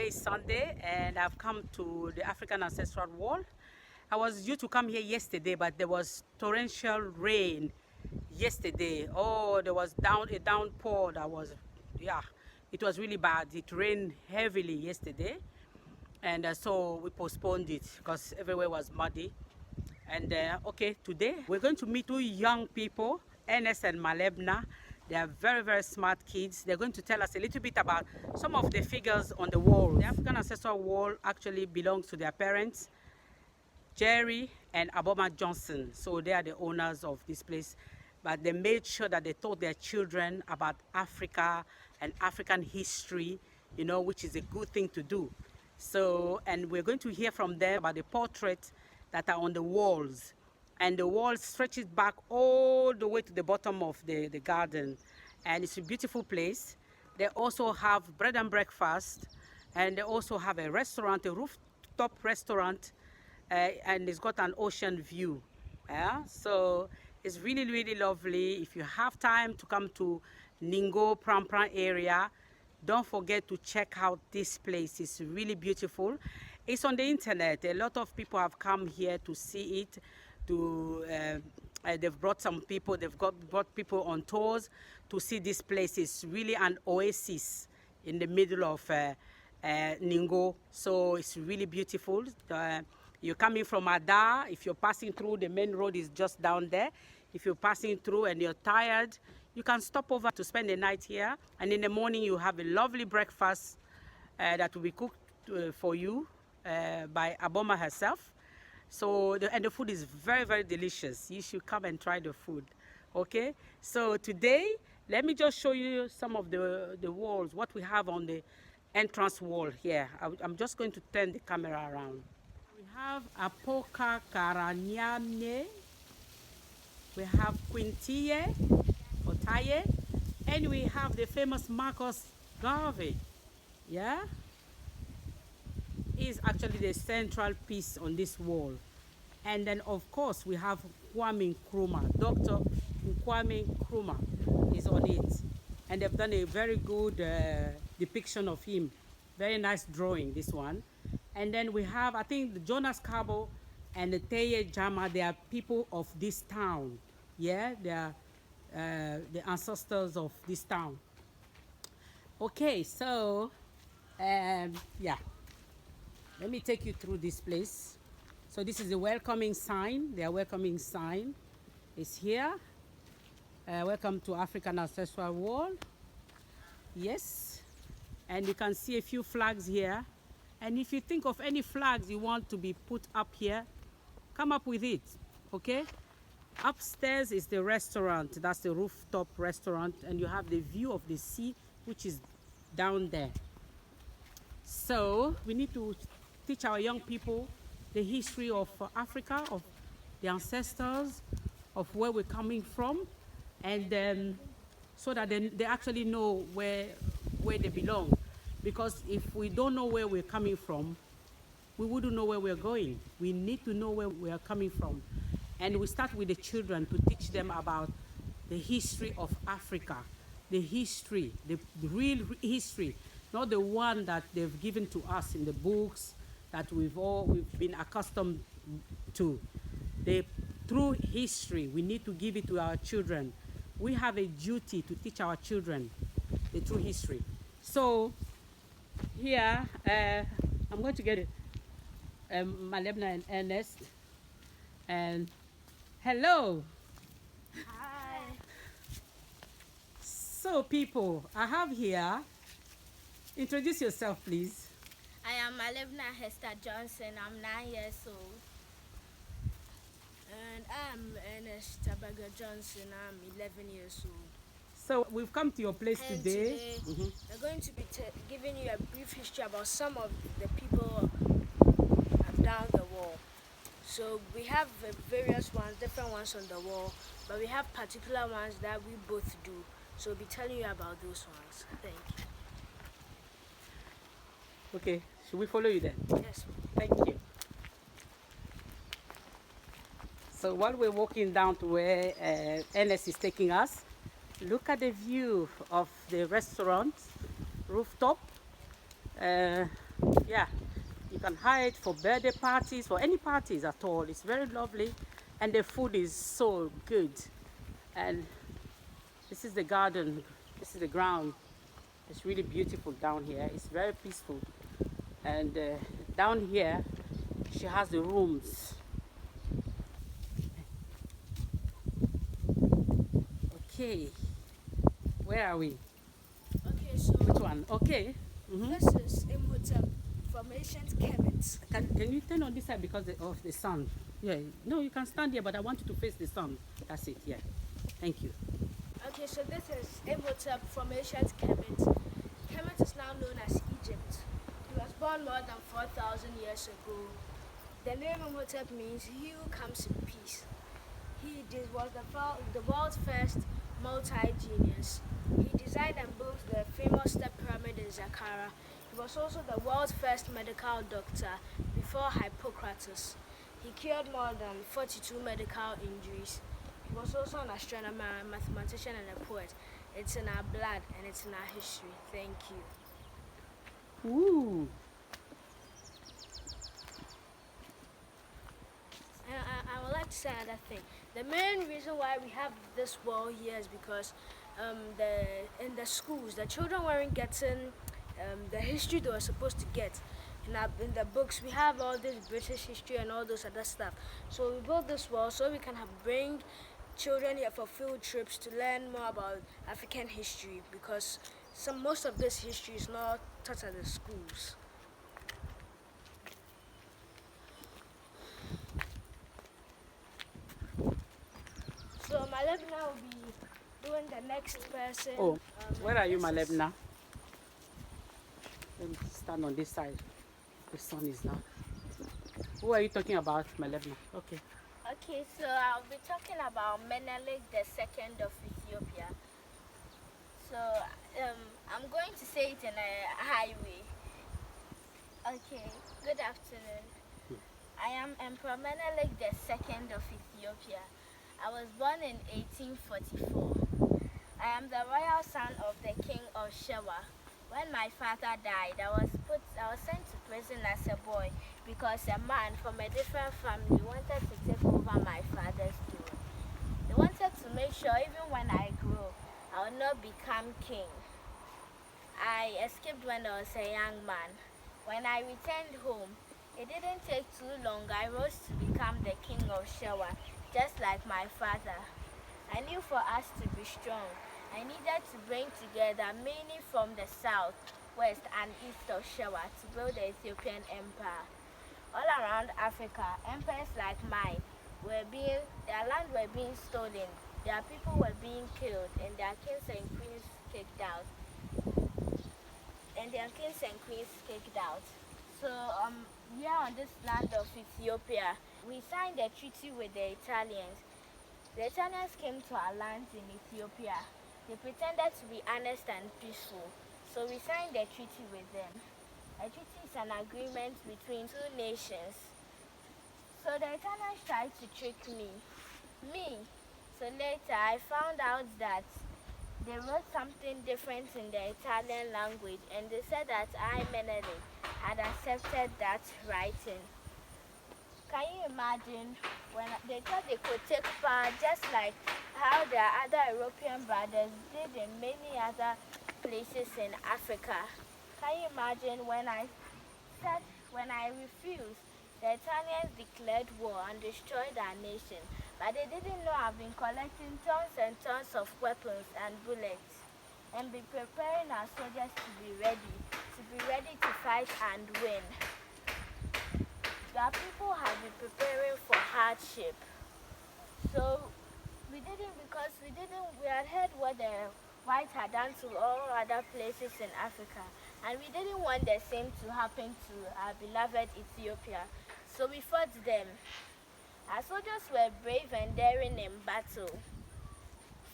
Today is Sunday and I've come to the African Ancestral Wall. I was due to come here yesterday, but there was torrential rain yesterday. Oh, there was a downpour that was, yeah, it was really bad. It rained heavily yesterday, and so we postponed it because everywhere was muddy. And okay, today we're going to meet two young people, Ellis and Mmalebna. They are very, very smart kids. They're going to tell us a little bit about some of the figures on the wall. The African Ancestral Wall actually belongs to their parents, Jerry and Aboma Johnson. So they are the owners of this place. But they made sure that they taught their children about Africa and African history, you know, which is a good thing to do. So, and we're going to hear from them about the portraits that are on the walls. And the wall stretches back all the way to the bottom of the garden. And it's a beautiful place. They also have bread and breakfast. And they also have a restaurant, a rooftop restaurant. And it's got an ocean view. Yeah? So it's really, really lovely. If you have time to come to Ningo, Pram area, don't forget to check out this place. It's really beautiful. It's on the internet. A lot of people have come here to see it. They've brought some people, brought people on tours to see this place. It's really an oasis in the middle of Ningo. So it's really beautiful. You're coming from Ada. If you're passing through, the main road is just down there. If you're passing through and you're tired, you can stop over to spend the night here. And in the morning, you have a lovely breakfast that will be cooked for you by Aboma herself. So, and the food is very, very delicious. You should come and try the food, okay? So today, let me just show you some of the walls, what we have on the entrance wall here. I'm just going to turn the camera around. We have Apoka Karanyamne, we have Quintiye, Otaye, and we have the famous Marcus Garvey, yeah? Is actually the central piece on this wall. And then of course we have Kwame Nkrumah. Dr. Kwame Nkrumah is on it. And they've done a very good depiction of him. Very nice drawing, this one. And then we have, I think, the Jonas Cabo and the Teye Jama. They are people of this town. Yeah, they are the ancestors of this town. Okay, so, yeah. Let me take you through this place. So this is the welcoming sign. Their welcoming sign is here. Welcome to African Ancestral Wall. Yes. And you can see a few flags here. And if you think of any flags you want to be put up here, come up with it, okay? Upstairs is the restaurant. That's the rooftop restaurant. And you have the view of the sea, which is down there. So we need to teach our young people the history of Africa, of the ancestors, of where we're coming from, and so that they actually know where they belong. Because if we don't know where we're coming from, we wouldn't know where we're going. We need to know where we are coming from. And we start with the children to teach them about the history of Africa, the history, the real history, not the one that they've given to us in the books that we've been accustomed to. The true history, we need to give it to our children. We have a duty to teach our children the true history. So here, I'm going to get Mmalebna and Ellis. And hello. Hi. So people, I have here, introduce yourself please. I am Mmalebna'S Johnson. I'm 9 years old. And I'm Ancestor Johnson. I'm 11 years old. So we've come to your place And today. we're going to be giving you a brief history about some of the people down the wall. So we have various ones, different ones on the wall, but we have particular ones that we both do. So we'll be telling you about those ones. Thank you. Okay, should we follow you then? Yes. Thank you. So while we're walking down to where Ellis is taking us, look at the view of the restaurant, Rooftop. Yeah, you can hire it for birthday parties, for any parties at all. It's very lovely, and the food is so good. And this is the garden. This is the ground. It's really beautiful down here. It's very peaceful. And down here, she has the rooms. Okay, where are we? Okay, so Which one? Okay. this is Imhotep from ancient Kemet. Can you turn on this side because of the sun? Yeah. No, you can stand here, but I want you to face the sun. That's it. Yeah. Thank you. Okay, so this is Imhotep from ancient Kemet. Kemet is now known as Egypt. He was born more than 4,000 years ago. The name Imhotep means he who comes in peace. Was the world's first multi-genius. He designed and built the famous step pyramid in Saqqara. He was also the world's first medical doctor before Hippocrates. He cured more than 42 medical injuries. He was also an astronomer, a mathematician, and a poet. It's in our blood and it's in our history. Thank you. Ooh. I would like to say another thing. The main reason why we have this wall here is because in the schools, the children weren't getting the history they were supposed to get. In the books, we have all this British history and all those other stuff. So we built this wall so we can bring children here for field trips to learn more about African history, because most of this history is not taught at the schools. So Mmalebna will be doing the next person. Oh, where are you, Mmalebna? Let me stand on this side. The sun is now. Who are you talking about, Mmalebna? Okay. Okay, so I'll be talking about Menelik the Second of Ethiopia. So I'm going to say it in a highway. Okay, good afternoon. I am Emperor Menelik the Second of Ethiopia. I was born in 1844. I am the royal son of the king of Shewa. When my father died, I was sent to prison as a boy because a man from a different family wanted to take over my father's throne. They wanted to make sure even when I grew, I would not become king. I escaped when I was a young man. When I returned home, it didn't take too long. I rose to become the king of Shewa, just like my father. I knew for us to be strong, I needed to bring together many from the south, west, and east of Shewa to build the Ethiopian empire. All around Africa, empires like mine their land were being stolen, their people were being killed, and their kings and queens kicked out. So here on this land of Ethiopia, we signed a treaty with the Italians. The Italians came to our lands in Ethiopia. They pretended to be honest and peaceful, so we signed a treaty with them. A treaty is an agreement between two nations. So the Italians tried to trick me. So later I found out that they wrote something different in the Italian language, and they said that I, Menelik, had accepted that writing. Can you imagine when they thought they could take power just like how their other European brothers did in many other places in Africa? Can you imagine when I refused, the Italians declared war and destroyed our nation, but they didn't know I've been collecting tons and tons of weapons and bullets and be preparing our soldiers to be ready to fight and win. Our people have been preparing for hardship. So we had heard what the whites had done to all other places in Africa, and we didn't want the same to happen to our beloved Ethiopia. So we fought them. Our soldiers were brave and daring in battle.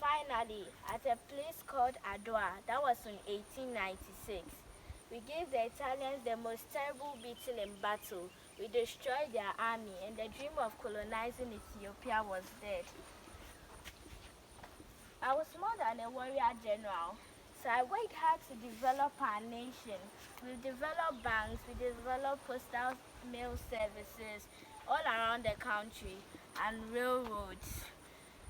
Finally, at a place called Adwa, that was in 1896, we gave the Italians the most terrible beating in battle. We destroyed their army, and the dream of colonizing Ethiopia was dead. I was more than a warrior general. So I worked hard to develop our nation. We developed banks, we developed postal mail services all around the country and railroads.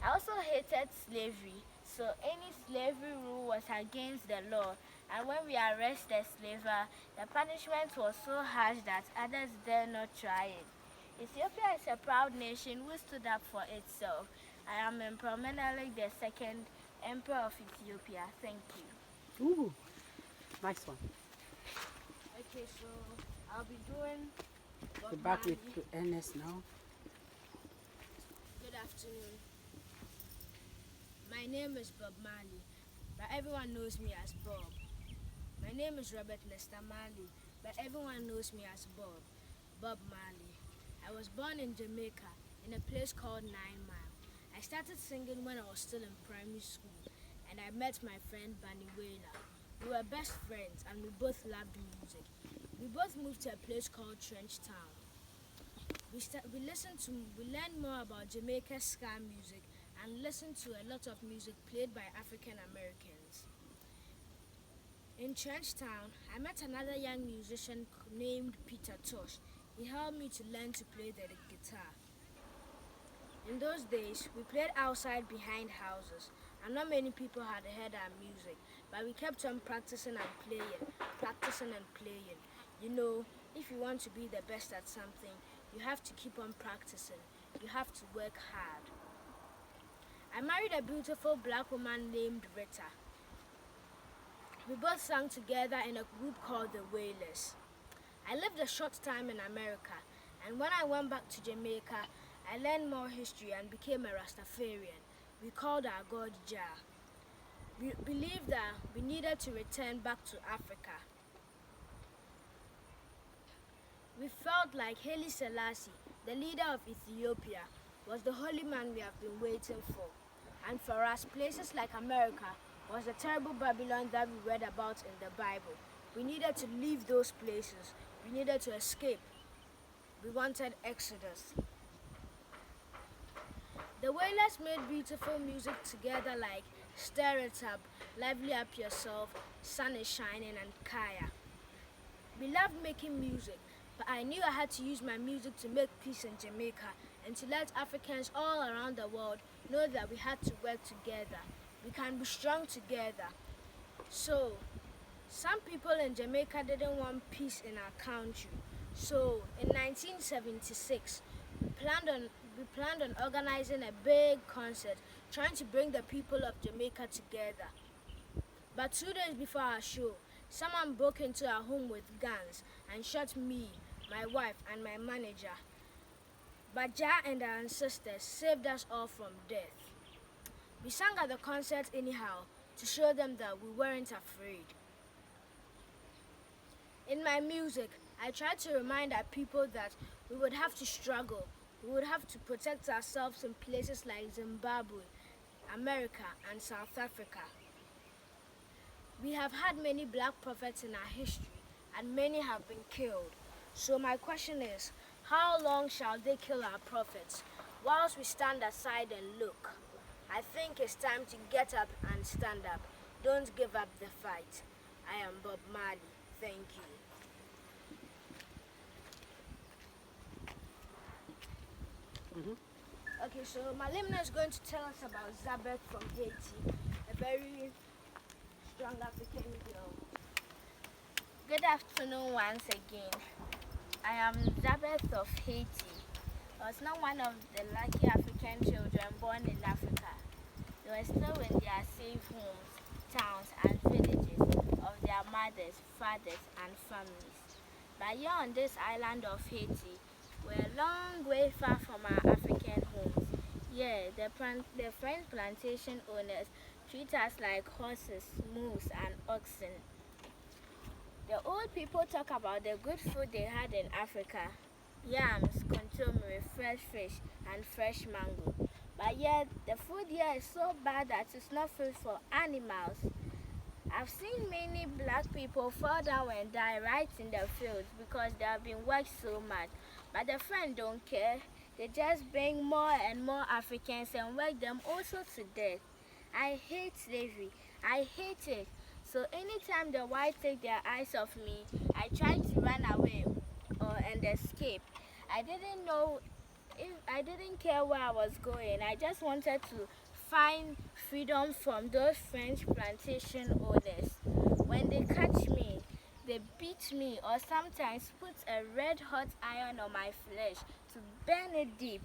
I also hated slavery, so any slavery rule was against the law. And when we arrest a slaver, the punishment was so harsh that others dare not try it. Ethiopia is a proud nation who stood up for itself. I am Mmalebna'S the second Emperor of Ethiopia. Thank you. Ooh, nice one. Okay, so I'll be doing We're back with Ellis now. Good afternoon. My name is Bob Marley, but everyone knows me as Bob. My name is Robert Nesta Marley, but everyone knows me as Bob. Bob Marley. I was born in Jamaica, in a place called 9 Mile. I started singing when I was still in primary school, and I met my friend Bunny Wailer. We were best friends, and we both loved music. We both moved to a place called Trench Town. We learned more about Jamaica's ska music and listened to a lot of music played by African Americans. In Trench Town, I met another young musician named Peter Tosh. He helped me to learn to play the guitar. In those days, we played outside behind houses, and not many people had heard our music, but we kept on practicing and playing. You know, if you want to be the best at something, you have to keep on practicing. You have to work hard. I married a beautiful black woman named Rita. We both sang together in a group called the Wailers. I lived a short time in America, and when I went back to Jamaica, I learned more history and became a Rastafarian. We called our God Jah. We believed that we needed to return back to Africa. We felt like Haile Selassie, the leader of Ethiopia, was the holy man we have been waiting for. And for us, places like America was the terrible Babylon that we read about in the Bible. We needed to leave those places. We needed to escape. We wanted Exodus. The Wailers made beautiful music together like Stir It Up, Lively Up Yourself, Sun is Shining, and Kaya. We loved making music, but I knew I had to use my music to make peace in Jamaica and to let Africans all around the world know that we had to work together. We can be strong together. So, some people in Jamaica didn't want peace in our country. So, in 1976, we planned on organizing a big concert, trying to bring the people of Jamaica together. But 2 days before our show, someone broke into our home with guns and shot me, my wife, and my manager. But Jah and our ancestors saved us all from death. We sang at the concert anyhow to show them that we weren't afraid. In my music, I tried to remind our people that we would have to struggle. We would have to protect ourselves in places like Zimbabwe, America, and South Africa. We have had many black prophets in our history, and many have been killed. So my question is, how long shall they kill our prophets whilst we stand aside and look? I think it's time to get up and stand up. Don't give up the fight. I am Bob Marley. Thank you. Okay, so Mmalebna'S is going to tell us about Zabet from Haiti, a very strong African girl. Good afternoon once again. I am Zabet of Haiti. I was not one of the lucky African children born in Africa. They were still in their safe homes, towns, and villages of their mothers, fathers, and families. But here on this island of Haiti, we're a long way far from our African homes. Here, the French plantation owners treat us like horses, mules, and oxen. The old people talk about the good food they had in Africa: yams, contomere, fresh fish, and fresh mango. But yet, the food here is so bad that it's not fit for animals. I've seen many black people fall down and die right in the fields because they have been worked so much. But the French don't care. They just bring more and more Africans and work them also to death. I hate slavery. I hate it. So So anytime the whites take their eyes off me, I try to run away and escape. I didn't know if I didn't care where I was going. I just wanted to find freedom from those French plantation owners. When they catch me, they beat me or sometimes put a red hot iron on my flesh to burn it deep.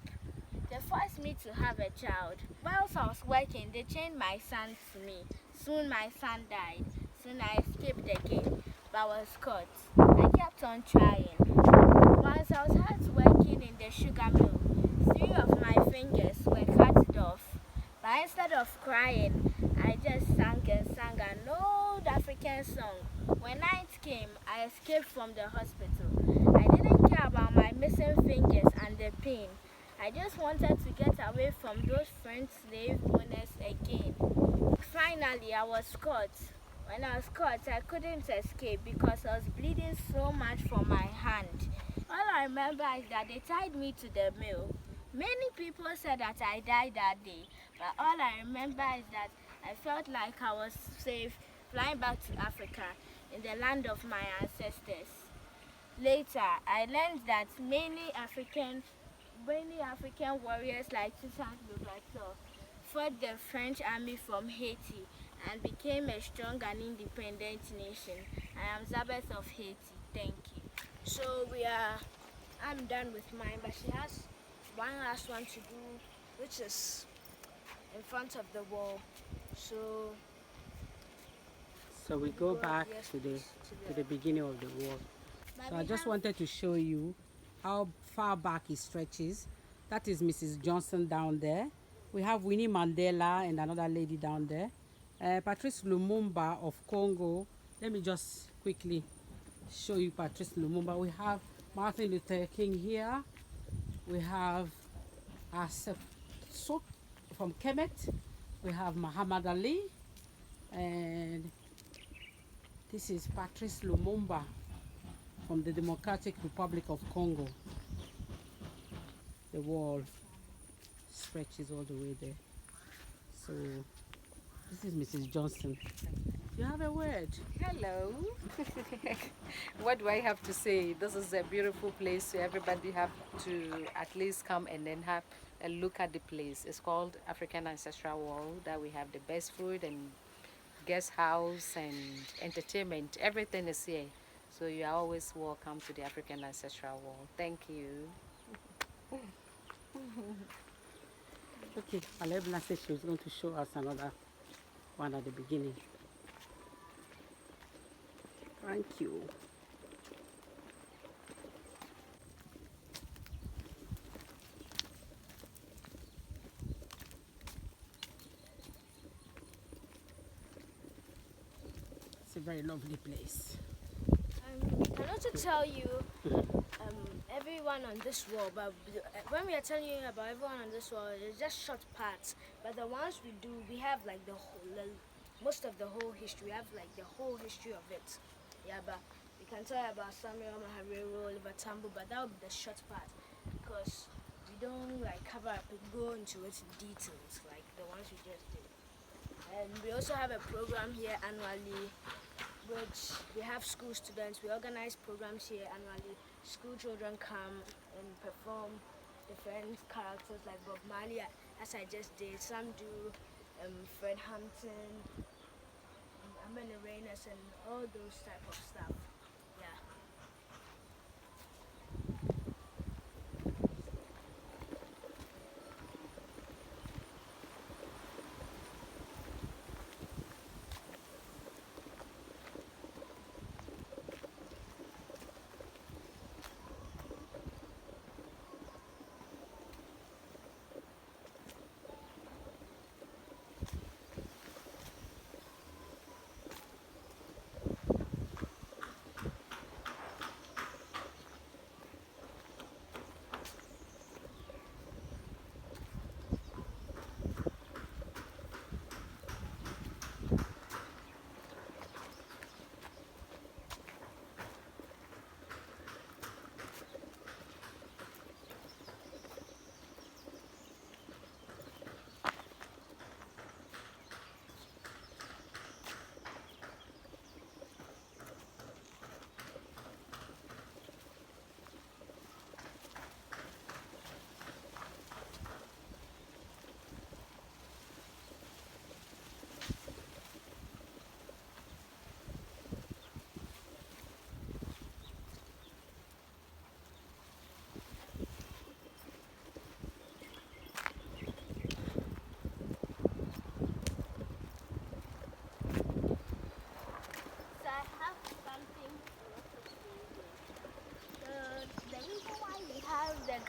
They forced me to have a child. Whilst I was working, they chained my son to me. Soon my son died. Soon I escaped again, but I was caught. I kept on trying. Once I was hard working in the sugar mill, 3 of my fingers were cut off. But instead of crying, I just sang and sang an old African song. When night came, I escaped from the hospital. I didn't care about my missing fingers and the pain. I just wanted to get away from those French slave owners again. Finally, I was caught. When I was caught, I couldn't escape because I was bleeding so much from my hand. All I remember is that they tied me to the mill. Many people said that I died that day, but all I remember is that I felt like I was safe flying back to Africa in the land of my ancestors. Later, I learned that many African warriors like Tita fought the French army from Haiti and became a strong and independent nation. I am Zabet of Haiti. Thank you. So I'm done with mine, but she has one last one to do, which is in front of the wall. So we go back yes, to please, the beginning of the wall. So I just wanted to show you how far back it stretches. That is Mrs. Johnson down there. We have Winnie Mandela and another lady down there. Patrice Lumumba of Congo. Let me just quickly show you Patrice Lumumba. We have Martin Luther King here. We have Asif from Kemet. We have Muhammad Ali. And this is Patrice Lumumba from the Democratic Republic of Congo. The wall stretches all the way there. So this is Mrs. Johnson. You have a word. Hello. What do I have to say? This is a beautiful place, so everybody have to at least come and then have a look at the place. It's called African Ancestral Wall, that we have the best food and guest house and entertainment. Everything is here. So you are always welcome to the African Ancestral Wall. Thank you. Okay, Mmalebna'S said she was going to show us another one at the beginning. Thank you. It's a very lovely place. I want to tell you everyone on this wall, but when we are telling you about everyone on this wall, it's just short parts. But the ones we do, we have like most of the whole history. We have like the whole history of it. Yeah, but we can tell you about Samuel Maharero, Oliver Tambo, but that would be the short part because we don't like cover up and go into its details like the ones we just did. And we also have a program here annually, which we have school students. We organize programs here annually. School children come and perform different characters like Bob Marley, as I just did. Some do Fred Hampton, Amanda Reynes, and all those type of stuff. Yeah.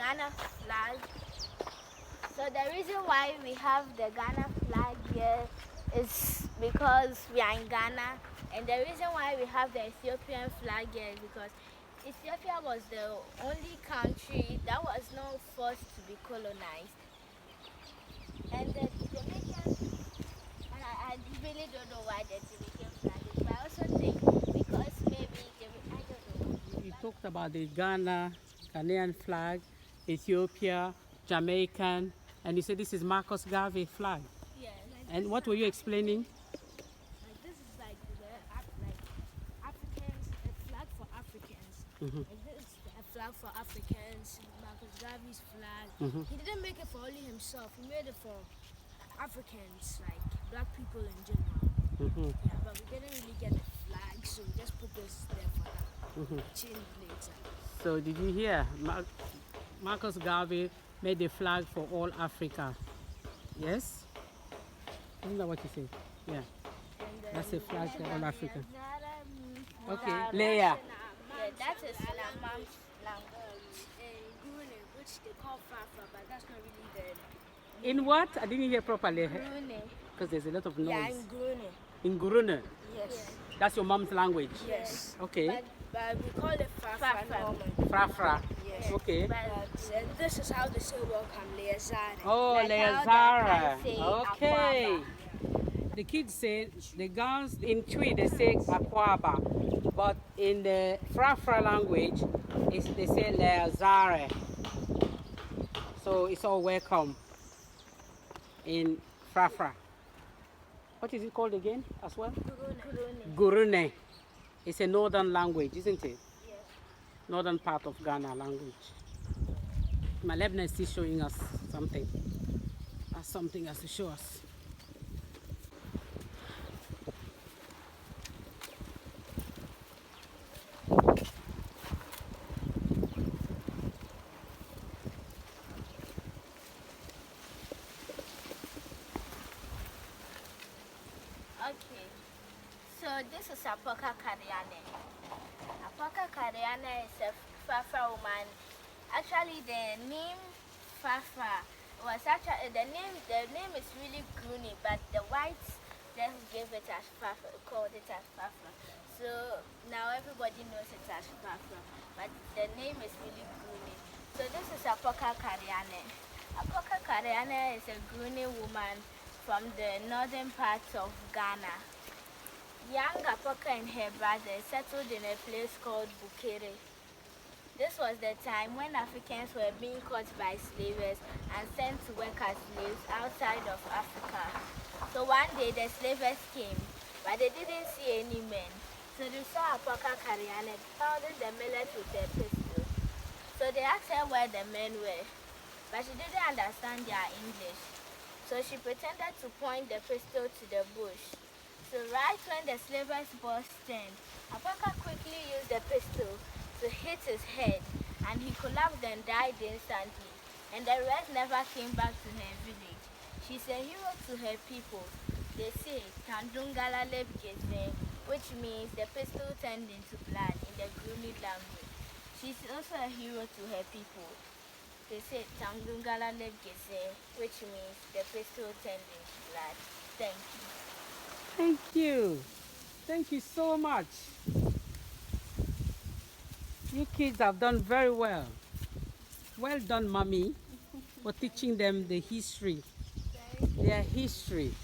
Ghana flag. So the reason why we have the Ghana flag here is because we are in Ghana, and the reason why we have the Ethiopian flag here is because Ethiopia was the only country that was not forced to be colonized. And the Jamaican, and I really don't know why the Jamaican flag is, but I also think because maybe, I don't know. You talked about the Ghanaian flag, Ethiopia, Jamaican, and you said this is Marcus Garvey flag. Yeah, And what were you explaining? Like this is like like Africans, a flag for Africans. Like this is a flag for Africans. Marcus Garvey's flag. He didn't make it for only himself. He made it for Africans, like black people in general. Yeah, but we didn't really get a flag, so we just put this there for now. Change later. So did you hear? Marcus Garvey made a flag for all Africa. Yes? Isn't that what you said? Yeah. That's a flag for all Africa. Okay. Leia. Yeah, that is Lamam's language. Gune, which they call Fafa, but that's not really the In what? I didn't hear properly. Brunei. Because there's a lot of noise. Yeah, in Gune. In Gurune. Yes. That's your mom's language? Yes. Okay. But we call it Fafa Fafa. normally. Frafra. Yes. Okay. And this is how they say welcome, Leazare. Oh, Like how Leazara. the guys say Okay. The kids say, the girls in Twi, they say Akwaba. But in the Frafra language, they say Leazare. So it's all welcome in Frafra. What is it called again as well? Gurune. It's a northern language, isn't it? Yes. Northern part of Ghana language. Mmalebna'S is still showing us something. Has something else to show us. Okay, so this is Apoka Kariane. Apoka Kariane is a Fafa woman. Actually, the name Fafa was actually the name is really Gruni, but the whites just gave it as Fafa, called it as Fafa. So now everybody knows it as Fafa, but the name is really Gruni. So this is Apoka Kariane. Apoka Kariane is a Gruni woman from the northern parts of Ghana. Young Apoka and her brother settled in a place called Bukere. This was the time when Africans were being caught by slavers and sent to work as slaves outside of Africa. So one day the slavers came, but they didn't see any men. So they saw Apoka Kariane pounding the millet with a pistol. So they asked her where the men were, but she didn't understand their English. So she pretended to point the pistol to the bush. So right when the slavers burst in, Apoka quickly used the pistol to hit his head, and he collapsed and died instantly. And the rest never came back to her village. She's a hero to her people. They say Tandungala Lebgeze, which means the pistol turned into blood in the Gruni language. She's also a hero to her people. They say Tandungala Lebgeze, which means the pistol turned into blood. Thank you. Thank you. Thank you so much. You kids have done very well. Well done, Mommy, for teaching them the history, their history.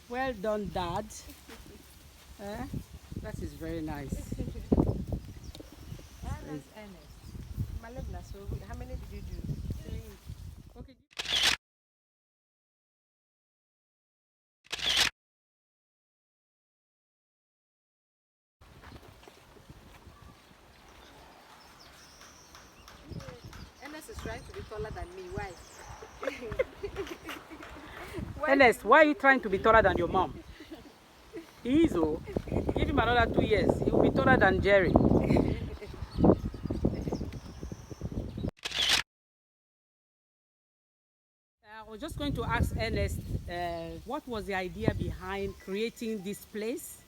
Well done, Dad. That is very nice. Ernest. Mmalebna'S, so how many did you do? 3. Okay. Ernest is trying to be taller than me. Why? Ellis, why are you trying to be taller than your mom? He is, oh. Give him another 2 years. He will be taller than Jerry. I was just going to ask Ernest, what was the idea behind creating this place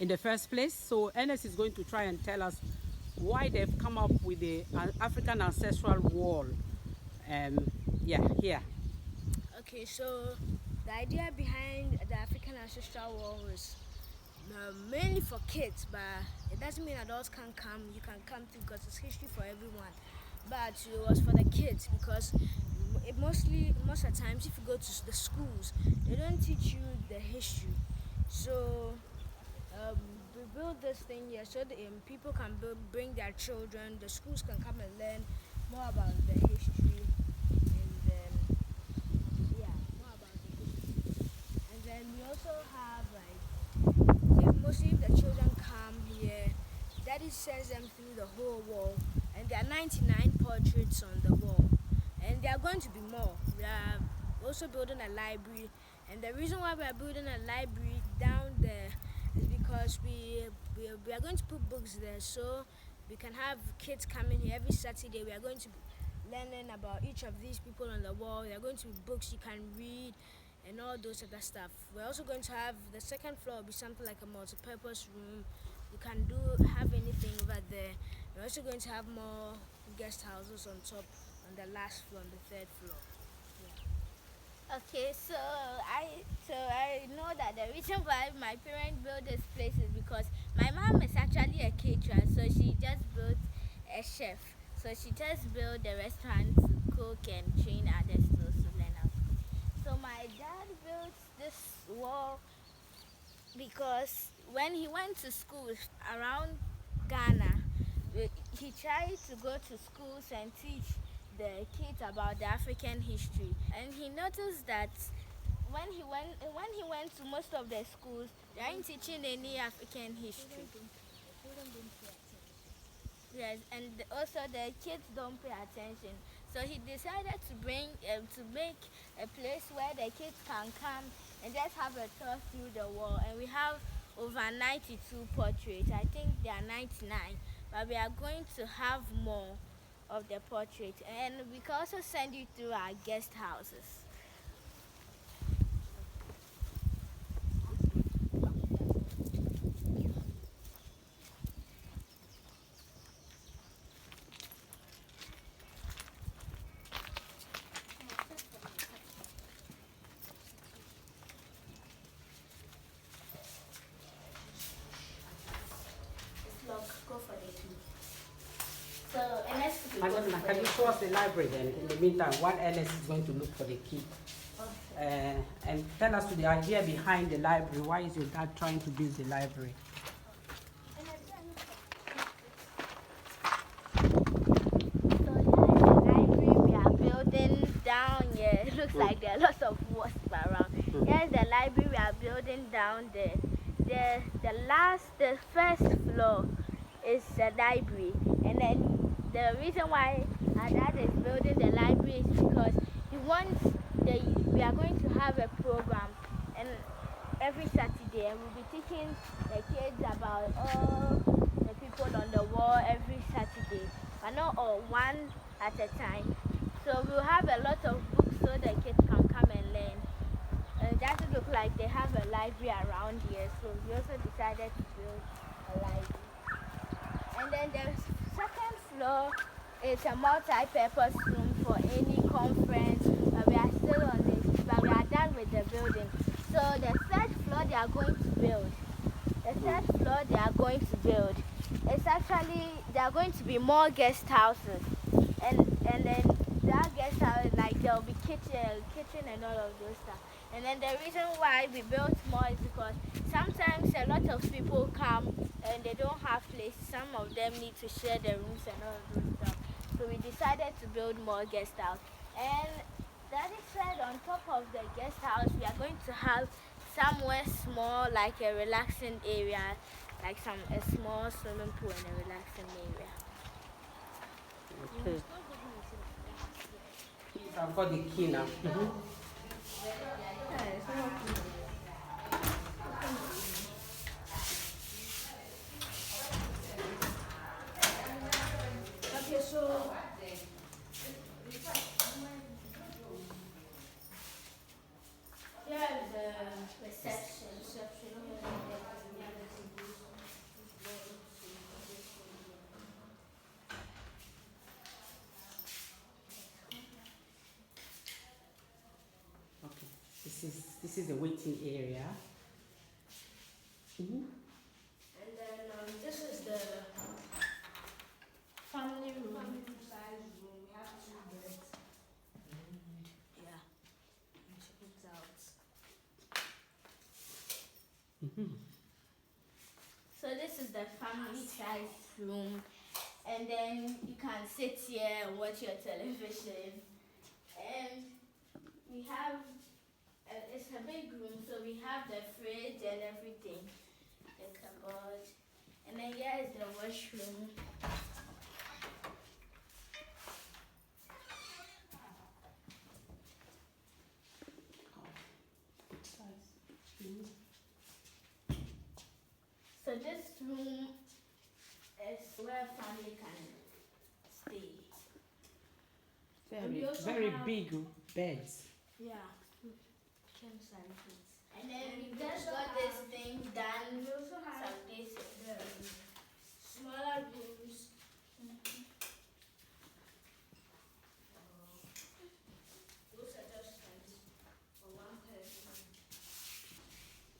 in the first place? So Ernest is going to try and tell us why they've come up with the African Ancestral Wall. Yeah, here. Okay, so the idea behind the African Ancestral Wall was mainly for kids, but it doesn't mean adults can't come. You can come too because it's history for everyone. But it was for the kids because most of the times, if you go to the schools, they don't teach you the history. So we built this thing here so that people can bring their children. The schools can come and learn more about the history, and then more about the history. And then we also have mostly if the children come here, daddy sends them through the whole wall, and there are 99 portraits on the wall, and there are going to be more. We are also building a library, and the reason why we are building a library down there is because we are going to put books there, so we can have kids coming here every Saturday. We are going to be learning about each of these people on the wall. There are going to be books you can read and all those other stuff. We're also going to have the second floor will be something like a multi-purpose room. You can have anything over there. We're also going to have more guest houses on top, on the last floor, on the third floor. Okay, so I know that the reason why my parents built this place is because my mom is actually a caterer, so she just built a chef. So she just built the restaurant to cook and train others to also learn how to cook. So my dad built this wall because when he went to schools around Ghana, he tried to go to schools and teach the kids about the African history, and he noticed that when he went to most of the schools, they aren't teaching any African history. Yes, and also the kids don't pay attention. So he decided to make a place where the kids can come and just have a tour through the wall. And we have over 92 portraits. I think there are 99, but we are going to have more of the portraits. And we can also send you through our guest houses. Go for the key. So, Ellis, Madam, can you show us the library then? In the meantime, while Ellis is going to look for the key. And tell us the idea behind the library. Why is your dad trying to build the library? So yeah, the library we are building down here. It looks like there are lots of wasps around. Here's the library we are building down there. The first floor is the library, and then the reason why our dad is building the library is because he wants we are going to have a program, and every Saturday, and we'll be teaching the kids about all the people on the wall every Saturday, but not all, one at a time. So we'll have a lot of books so the kids can come and learn. It doesn't look like they have a library around here, so we also decided to build a library. And then the second floor is a multi-purpose room for any conference, but we are still on this, but we are done with the building. So the third floor they are going to build. It's actually, there are going to be more guest houses. And then that guest house, like there will be kitchen and all of those stuff. And then the reason why we built more is because sometimes a lot of people come and they don't have place. Some of them need to share the rooms and all of those stuff. So we decided to build more guest house. And Daddy said on top of the guest house, we are going to have somewhere small, like a relaxing area, like a small swimming pool and a relaxing area. Okay. I've got the key now. Okay, so here is the reception. This is the waiting area. And then this is the family room. Size room. We have 2 beds. And yeah, and check it out. So this is the family size room, and then you can sit here and watch your television. And we have, it's a big room, so we have the fridge and everything, the cupboard. And then here is the washroom. So this room is where family can stay. Very, we also very have- big beds. Yeah. King size beds. And then And we we just also got this have- thing done We also have some days ago. the smaller rooms. Those are just for 1 person.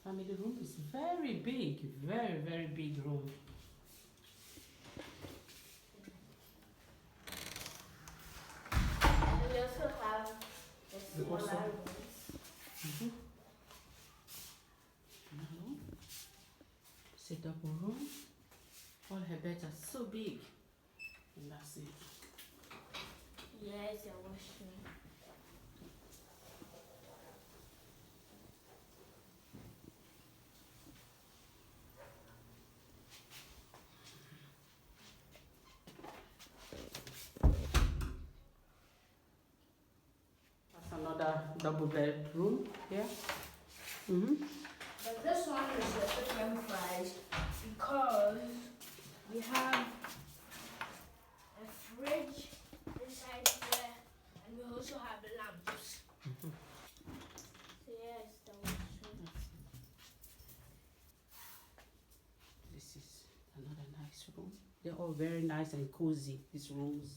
Family room is very big, very, very big room. And we also have the We smaller also- rooms. Now, sit up room. All her beds are so big. And that's it. Here is the washroom. That's another double bedroom here. But this one is a different price because we have a fridge inside here and we also have lamps. So here is the washroom. This is another nice room. They're all very nice and cozy, these rooms.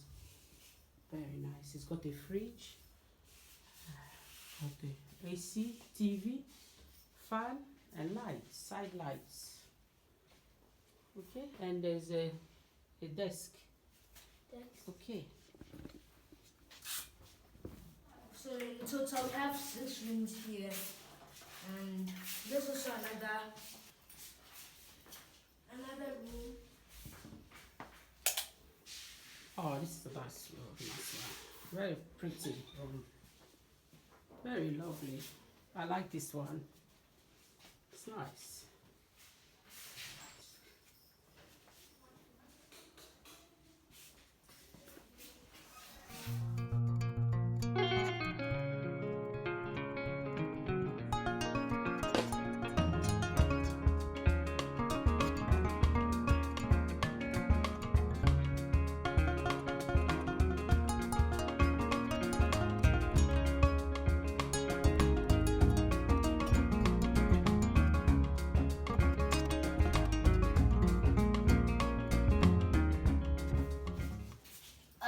Very nice. It's got a fridge, got the AC, TV, fan, and lights, side lights. Okay, and there's a desk. Okay. So in total we have 6 rooms here and this is also another room. Oh, this is a nice room. Nice one. Very pretty room. Very lovely. I like this one. It's nice.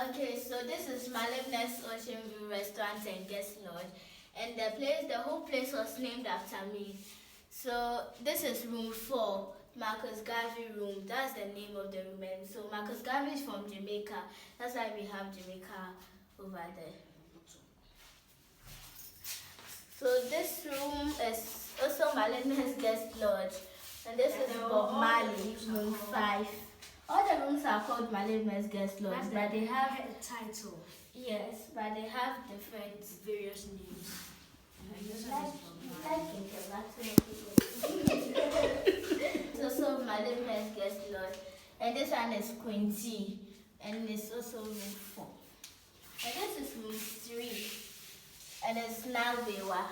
Okay, so this is Mmalebna'S Ocean View Restaurant and Guest Lodge, and the whole place was named after me. So this is room 4, Marcus Garvey room. That's the name of the room. And so Marcus Garvey is from Jamaica. That's why we have Jamaica over there. So this room is also Mmalebna'S Guest Lodge, and this is Bob Marley, room 5. All the rooms are called Mmalebna'S Guest Lodge, but they have a title, yes, but they have different various names. It's also Mmalebna'S Guest Lodge, and this one is Quincy, and it's also room 4. And this is room 3, and it's Nagbewa.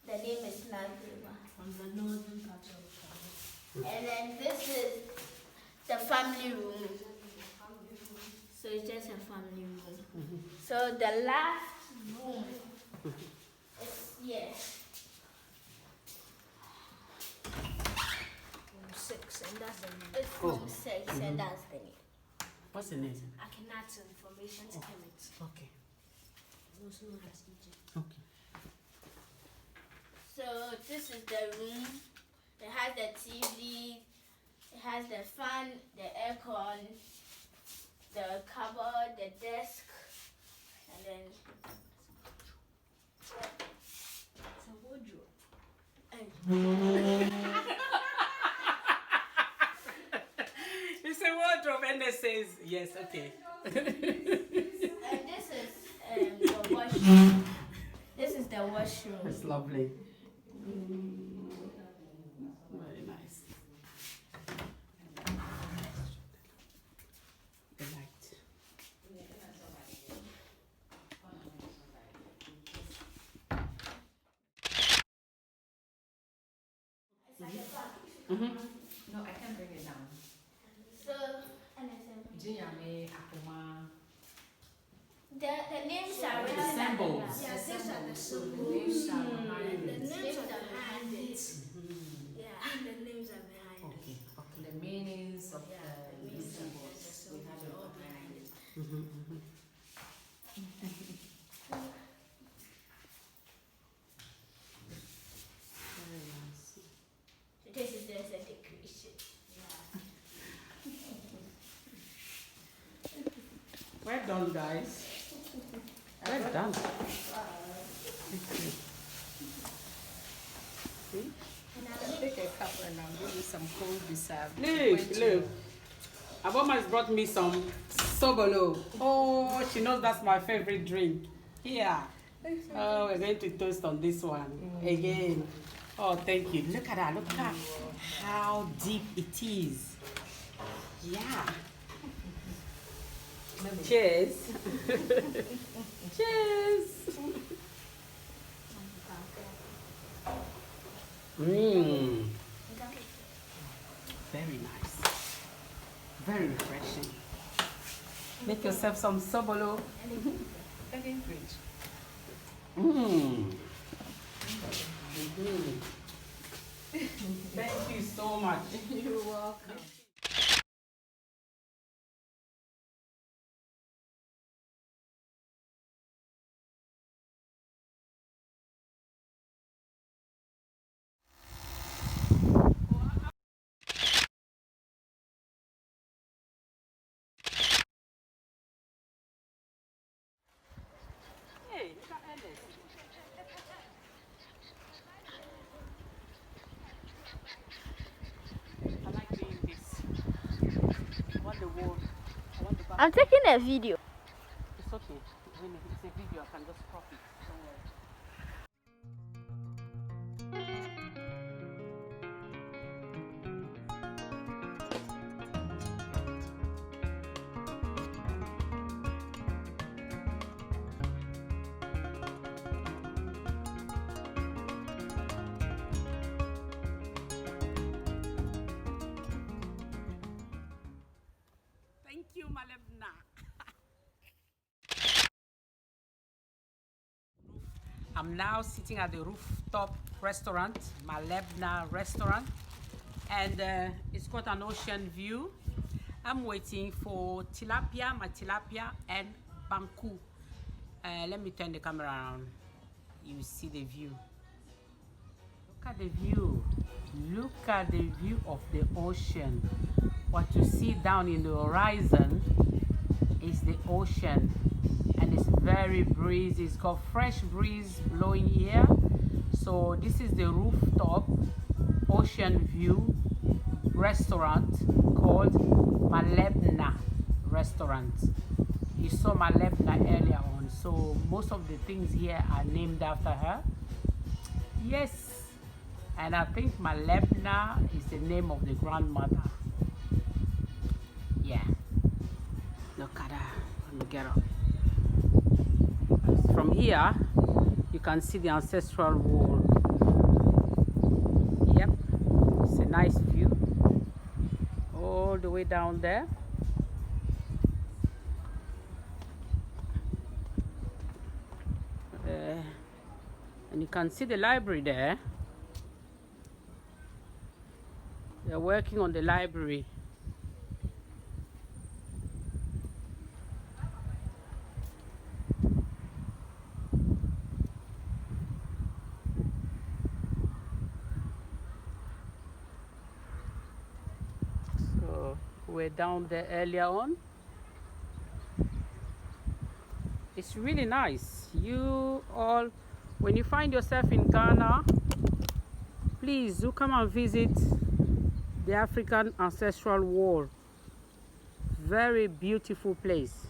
The name is Nagbewa. From the northern part of the country. And then this is the family room. So it's just a family room. So the last room is here. Room 6, and that's the name. It's room 6, and that's the name. What's the name? Akhenaten Formation Kemet, Okay. also known as Egypt. Okay. So this is the room. It has the TV, it has the fan, the aircon, the cupboard, the desk, and then it's a wardrobe. It's a wardrobe, and it says yes. Okay. And this is the washroom. This is the washroom. It's lovely. Very nice. The light. No, I can't bring it down. So the names are written at the Symbols. back. Yeah, these are the So the symbols. names are behind The it. names are behind it. Yeah, the names are behind it. Okay. The meanings of Yeah, the the names are symbols. We have it all behind behind it. it. Very nice. This is just a decoration. Well done, guys. Well done. See? Take a cup and I'll give you some cold beside. Look. Aboma has brought me some sobolo. Oh, she knows that's my favorite drink. Here. Oh, we're going to toast on this one again. Oh, thank you. Look at that. Look at how deep it is. Yeah. Cheers. Cheers. Mmm. Very nice. Very refreshing. Make yourself some sobolo. Second fridge. Mmm. Thank you so much. You're welcome. Hey, look at Ellis. I like doing this. I want the wall. I want the back. I'm taking a video. It's okay. When it's a video, I can just crop it. Don't worry. Thank you, Mmalebna. I'm now sitting at the Rooftop restaurant, Mmalebna'S restaurant, and it's got an ocean view. I'm waiting for tilapia, my tilapia, and banku. Let me turn the camera around. You see the view. Look at the view. Look at the view of the ocean. What you see down in the horizon is the ocean, and it's very breezy. It's got fresh breeze blowing here. So this is the Rooftop ocean view restaurant called Mmalebna'S restaurant. You saw Mmalebna earlier on, so most of the things here are named after her. Yes, and I think Mmalebna is the name of the grandmother. Yeah. Look at her. Let me get up. From here, you can see the ancestral wall. Yep. It's a nice view. All the way down there. And you can see the library there. They're working on the library. were down there earlier on. It's really nice. You all, when you find yourself in Ghana, please do come and visit the African Ancestral Wall. Very beautiful place.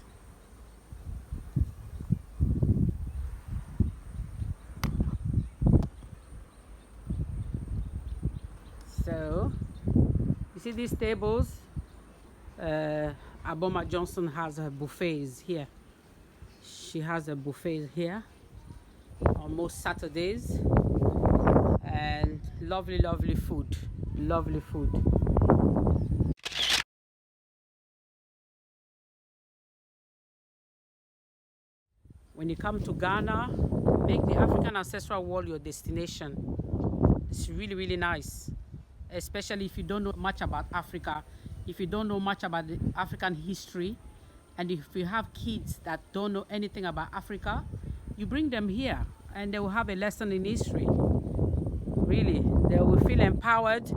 So, you see these tables? Aboma Johnson has her buffets here. She has a buffet here on most Saturdays, and lovely, lovely food. Lovely food. When you come to Ghana, make the African Ancestral Wall your destination. It's really, really nice, especially if you don't know much about Africa, if you don't know much about the African history, and if you have kids that don't know anything about Africa, you bring them here and they will have a lesson in history. Really, they will feel empowered.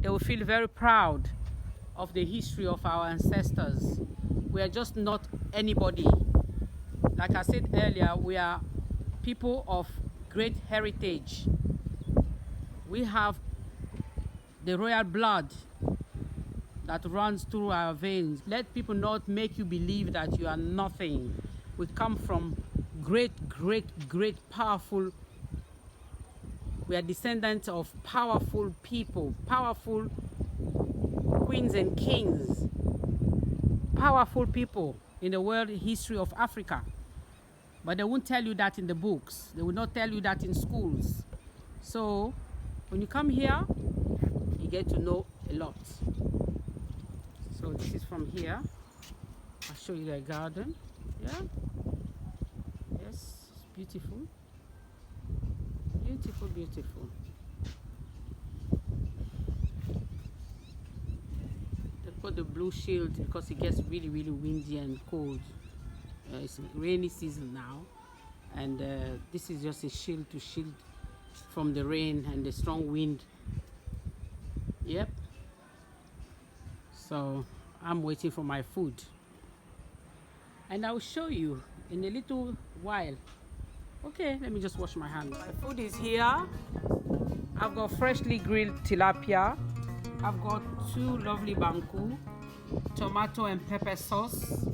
They will feel very proud of the history of our ancestors. We are just not anybody. Like I said earlier, we are people of great heritage. We have the royal blood that runs through our veins. Let people not make you believe that you are nothing. We come from great, powerful. We are descendants of powerful people, powerful queens and kings, powerful people in the world history of Africa. But they won't tell you that in the books. They will not tell you that in schools. So when you come here, you get to know a lot. So this is from here. I'll show you the garden. Yeah. Yes, it's beautiful. Beautiful, beautiful. They put the blue shield because it gets really, really windy and cold. It's rainy season now, and this is just a shield to shield from the rain and the strong wind. Yep. So I'm waiting for my food, and I'll show you in a little while. Okay, let me just wash my hands. My food is here. I've got freshly grilled tilapia. I've got 2 lovely banku, tomato and pepper sauce.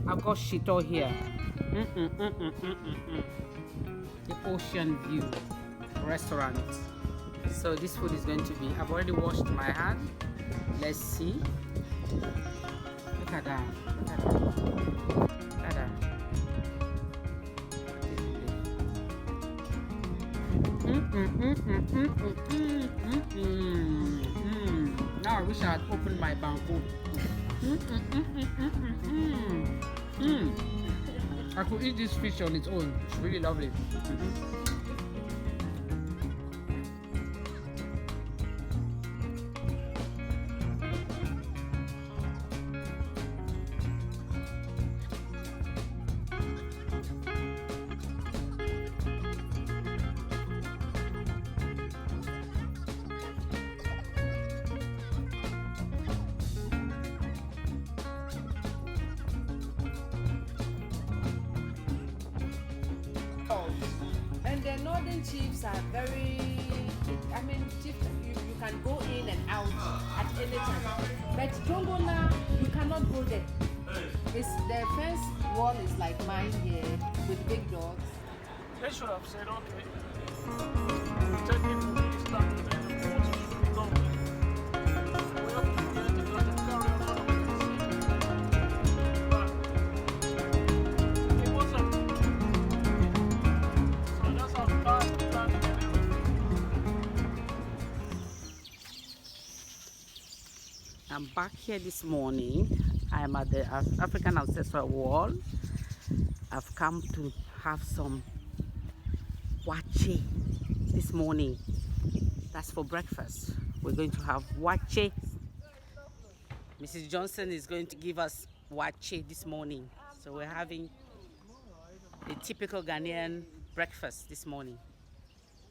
I've got shito here. The Ocean View restaurant. So this food is going to be, I've already washed my hand. Let's see. Look at that. Look at that. Look at that. Now I wish I had opened my banku. I could eat this fish on its own. It's really lovely. And the northern chiefs are very, I mean, chiefs, you can go in and out at any time. But Tongona, you cannot go there. It's, the fence wall is like mine here with big dogs. They should have said, okay, technically it's not the water should be going. We have to get it because the carry on but it wasn't. So that's how planning and everything. I'm back here this morning. I'm at the African Ancestral Wall. I've come to have some wache this morning. That's for breakfast. We're going to have wache. Mrs. Johnson is going to give us wache this morning. So we're having a typical Ghanaian breakfast this morning.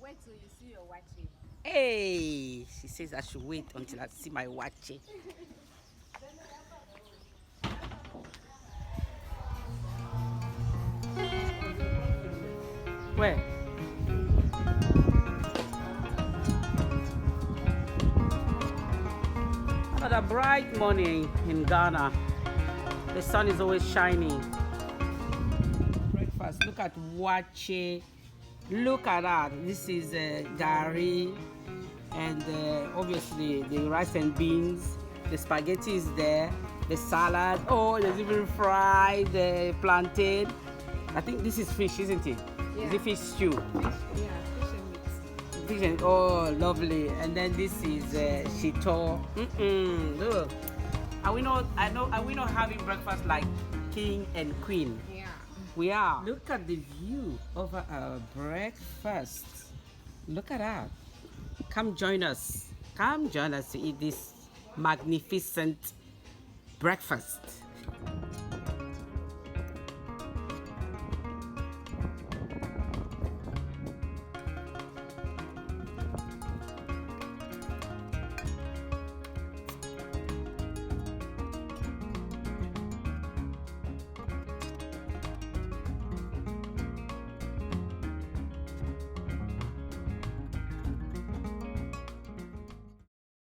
Wait till you see your wachi. Hey, she says I should wait until I see my wache. Where? Another bright morning in Ghana. The sun is always shining. Breakfast. Look at wache. Look at that. This is gari, and obviously the rice and beans. The spaghetti is there. The salad. Oh, there's even fried plantain. I think this is fish, isn't it? Yeah. Is it fish stew? Yeah, fish and meat. Fish and, oh, lovely. And then this is shito. Look. Are we not having breakfast like king and queen? Yeah. We are. Look at the view over our breakfast. Look at that. Come join us. Come join us to eat this magnificent breakfast.